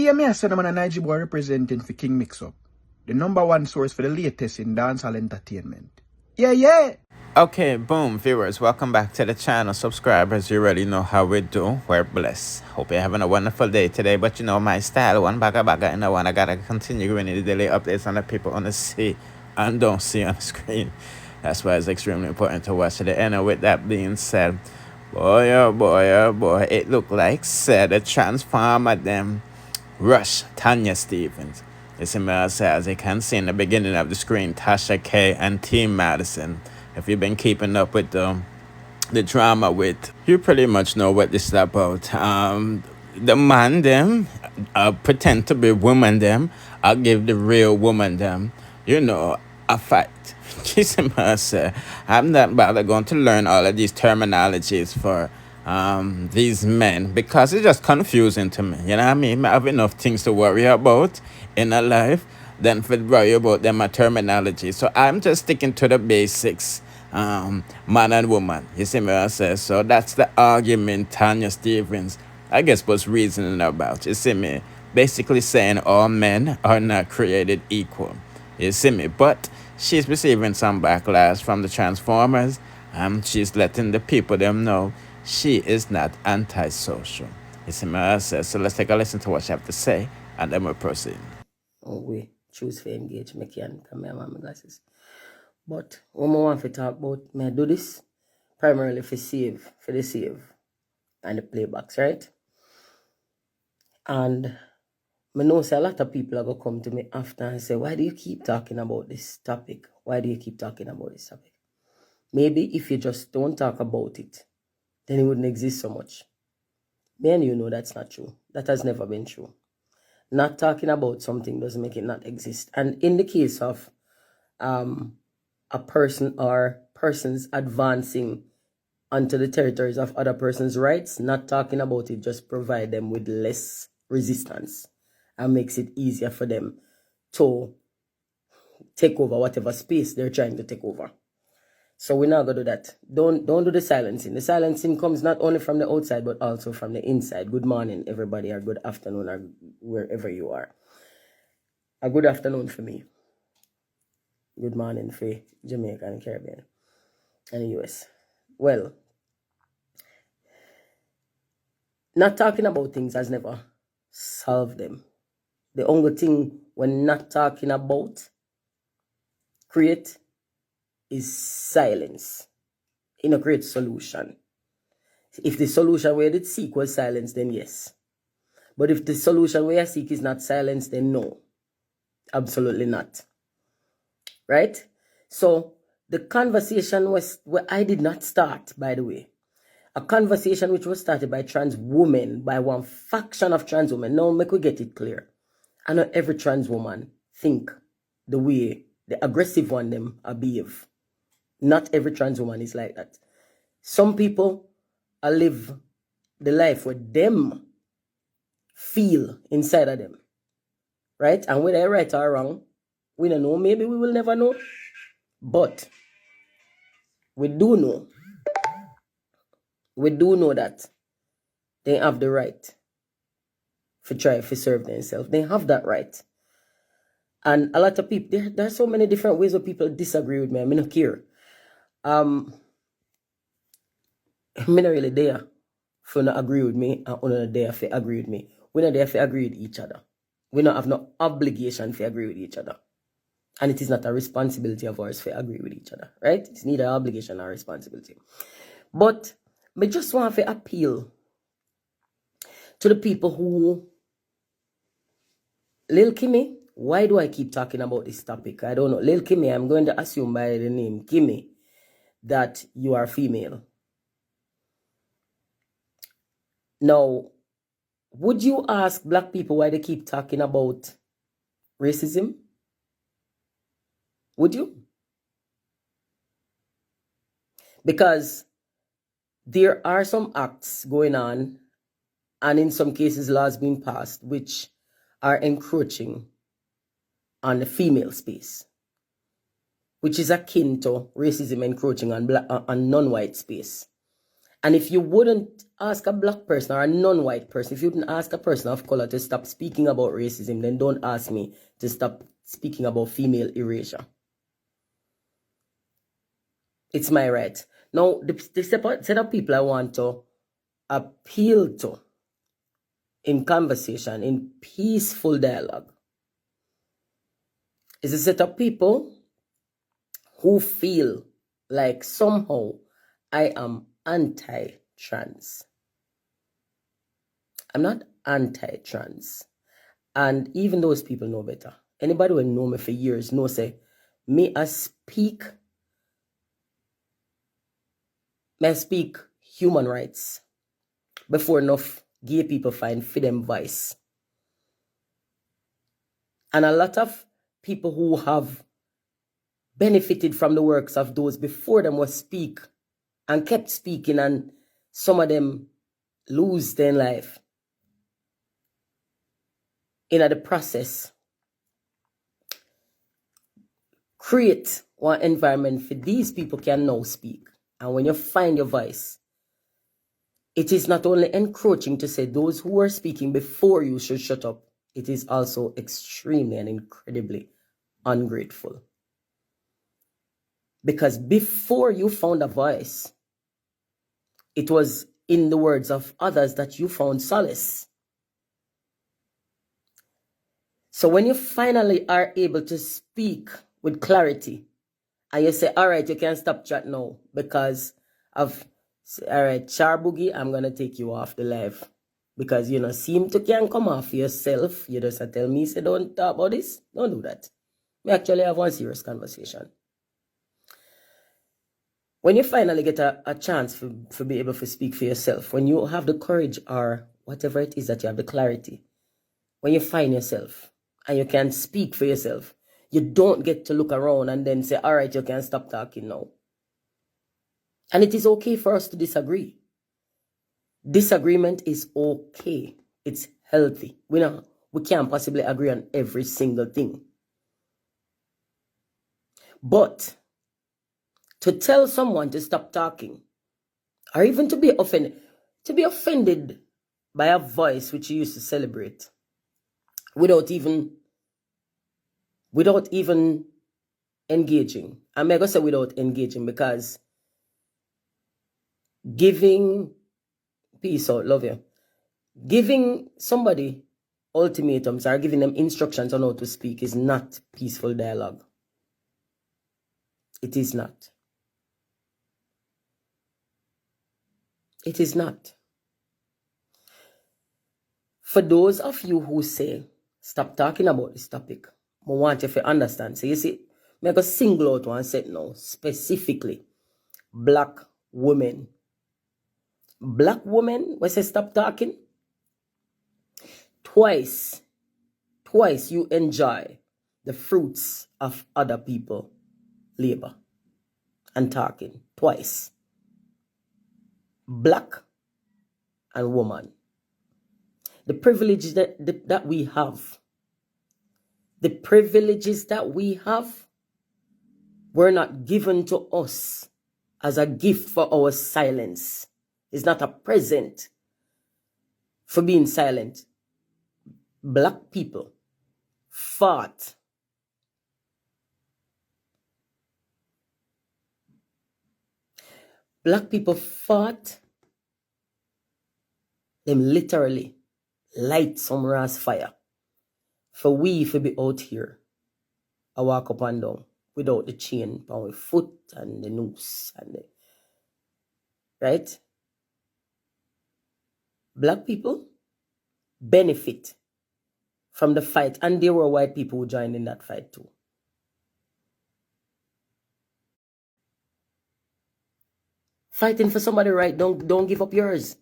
Hear me, I said I'm a Nigeria boy representing for King Mix-Up, the #1 source for the latest in dancehall entertainment. Yeah. Okay, boom, viewers, welcome back to the channel. Subscribers, you already know how we do. We're blessed. Hope you're having a wonderful day today. But you know my style, one baga, and I gotta continue giving you the daily updates on the people on the see and don't see on the screen. That's why it's extremely important to watch to the end. And with that being said, boy, oh boy, it looked like said a transformer them rush Tanya Stevens. It's immersive as you can see in the beginning of the screen, Tasha K and Team Madison. If you've been keeping up with the drama with, you pretty much know what this is about. The man them pretend to be woman them. I'll give the real woman them, a fight. She's immersive. I'm not bothered going to learn all of these terminologies for these men because it's just confusing to me. You know what I mean? I have enough things to worry about in a life than for worry about them terminology. So I'm just sticking to the basics, man and woman. You see me? I say so. That's the argument Tanya Stevens, I guess, was reasoning about. You see me? Basically saying all men are not created equal. You see me? But she's receiving some backlash from the Transformers. She's letting the people them know she is not antisocial. You see me? I say so. Let's take a listen to what she have to say, and then we'll proceed. Oh, we choose to engage. I can come here with my glasses. But what I want to talk about, I do this primarily for the save and the playbacks, right? And I know a lot of people are going to come to me after and say, why do you keep talking about this topic? Why do you keep talking about this topic? Maybe if you just don't talk about it, then it wouldn't exist so much. Then you know that's not true. That has never been true. Not talking about something doesn't make it not exist. And in the case of a person or persons advancing onto the territories of other persons' rights, not talking about it just provide them with less resistance and makes it easier for them to take over whatever space they're trying to take over. So we're not going to do that. Don't do the silencing. The silencing comes not only from the outside, but also from the inside. Good morning, everybody, or good afternoon, or wherever you are. A good afternoon for me. Good morning for Jamaica and Caribbean and the US. Well, not talking about things has never solved them. The only thing we're not talking about create is silence. In a great solution. If the solution we did seek was silence, then yes. But if the solution we seek is not silence, then no. Absolutely not. Right? So the conversation I did not start, by the way. A conversation which was started by trans women, by one faction of trans women. Now, make we get it clear. I know every trans woman think the way the aggressive one them behave. Not every trans woman is like that. Some people live the life where them feel inside of them. Right? And whether they're right or wrong, we don't know. Maybe we will never know. But we do know. We do know that they have the right to try to serve themselves. They have that right. And a lot of people, there are so many different ways that people disagree with me. I mean, I don't care. I'm not really there for not agree with me, and I'm not there for agree with me. We're not there for agree with each other. We don't have no obligation to agree with each other. And it is not a responsibility of ours to agree with each other, right? It's neither an obligation or responsibility. But I just want to appeal to the people who, Lil Kimmy, why do I keep talking about this topic? I don't know. Lil Kimmy, I'm going to assume by the name Kimmy that you are female. Now, would you ask black people why they keep talking about racism? Would you? Because there are some acts going on, and in some cases laws being passed, which are encroaching on the female space, which is akin to racism encroaching on non-white space. And if you wouldn't ask a black person or a non-white person, if you wouldn't ask a person of color to stop speaking about racism, then don't ask me to stop speaking about female erasure. It's my right. Now, the set of people I want to appeal to in conversation, in peaceful dialogue, is a set of people who feel like somehow I am anti-trans. I'm not anti-trans. And even those people know better. Anybody who know me for years know say, me I speak human rights before enough gay people find freedom voice. And a lot of people who have benefited from the works of those before them was speak and kept speaking, and some of them lose their life in the process. Create one environment for these people can now speak. And when you find your voice, it is not only encroaching to say those who are speaking before you should shut up, it is also extremely and incredibly ungrateful. Because before you found a voice, it was in the words of others that you found solace. So when you finally are able to speak with clarity, and you say, all right, you can stop chat now because of, all right, Char Boogie, I'm going to take you off the live. Because you know, seem to can come off yourself. You just tell me, say, don't talk about this. Don't do that. We actually have one serious conversation. When you finally get a chance for be able to speak for yourself, when you have the courage or whatever it is that you have the clarity, when you find yourself and you can speak for yourself, you don't get to look around and then say, all right, you can stop talking now. And it is okay for us to disagree. Disagreement is okay. It's healthy. We can't possibly agree on every single thing. But to tell someone to stop talking, or even to be offended by a voice which you used to celebrate, without even engaging. I'm going to say without engaging, because giving peace out, love you, giving somebody ultimatums or giving them instructions on how to speak is not peaceful dialogue. It is not. It is not. For those of you who say, stop talking about this topic, I want you to understand. So you see, I'm going to single out one set now, specifically black women. Black women, when say stop talking, twice you enjoy the fruits of other people labor and talking. Twice. Black and woman. The privileges that we have, were not given to us as a gift for our silence. It's not a present for being silent. Black people fought. Black people fought. Them literally light some ras fire for we to be out here. I walk up and down without the chain on my foot and the noose and the, right? Black people benefit from the fight, and there were white people who joined in that fight too. Fighting for somebody right, don't give up yours.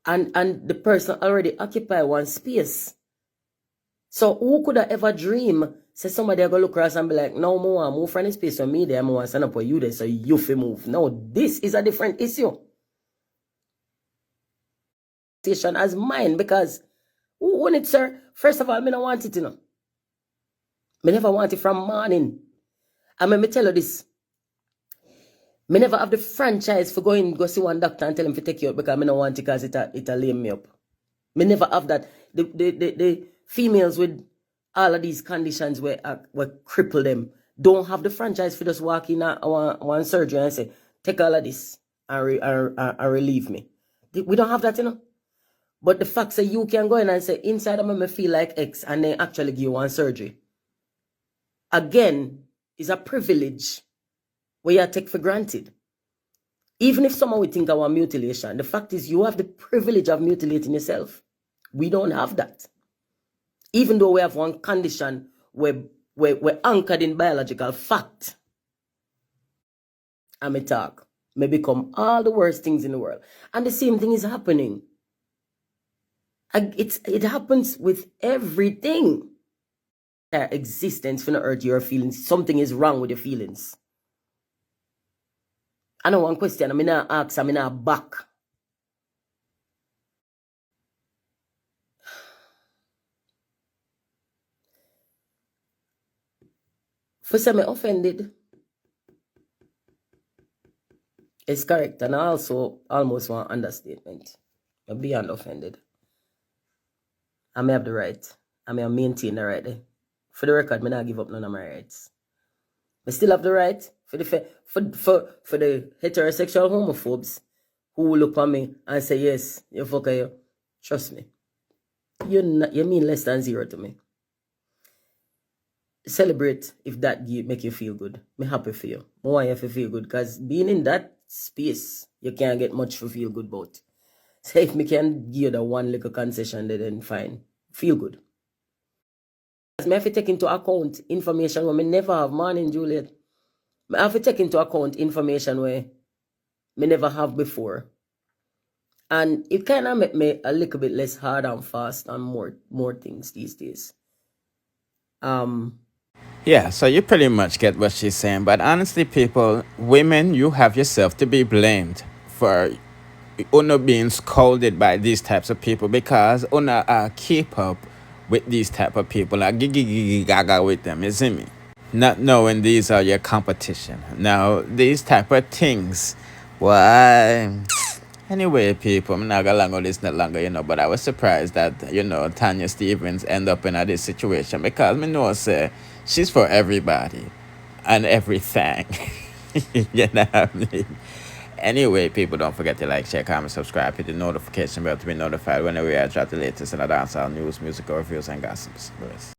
And the person already occupy one space. So who could have ever dream, say somebody go look across and be like, no, I move from this space for me there, I want to stand up for you there, so you fi move. No, this is a different issue. As mine, because who want it, sir? First of all, I don't want it, you know. I never want it from morning. And let me tell you this. Me never have the franchise for go see one doctor and tell him to take you out because I don't want it because it'll lame me up. Me never have that. The females with all of these conditions where cripple them don't have the franchise for just walk in one surgery and say, take all of this and relieve me. We don't have that, you know. But the fact that you can go in and say, inside of me feel like X, and then actually give you one surgery, again, is a privilege where you take for granted. Even if someone would think I want mutilation, the fact is you have the privilege of mutilating yourself. We don't have that. Even though we have one condition where we're anchored in biological fact, and me talk, may become all the worst things in the world. And the same thing is happening. It happens with everything. Existence for the earth, your feelings. Something is wrong with your feelings. I know one question, I'm not ask, I'm not back. For some, I'm offended. It's correct, and I also almost want understatement. I'm beyond offended. I may have the right. I may maintain the right. For the record, I not give up none of my rights. I still have the right for the heterosexual homophobes who will look at me and say, yes, you fucker you. Trust me. You mean less than zero to me. Celebrate if that make you feel good. I'm happy for you. I want you to feel good because being in that space, you can't get much to feel good about. So if me can give you the one little concession, then fine. Feel good. I have to take into account information where I never have. Morning, Juliet. I have to take into account information where I never have before. And it kind of make me a little bit less hard and fast and more things these days. Yeah, so you pretty much get what she's saying. But honestly, people, women, you have yourself to be blamed for Una being scolded by these types of people because Una keep up with these type of people, like gigi gaga with them, you see me? Not knowing these are your competition. Now, these type of things, why? Anyway, people, I'm not gonna this not longer, you know, but I was surprised that, you know, Tanya Stevens end up in this situation because me know say she's for everybody and everything. You know what I mean? Anyway, people, don't forget to like, share, comment, subscribe, hit the notification bell to be notified whenever I drop the latest in the dancehall news, musical reviews, and gossips.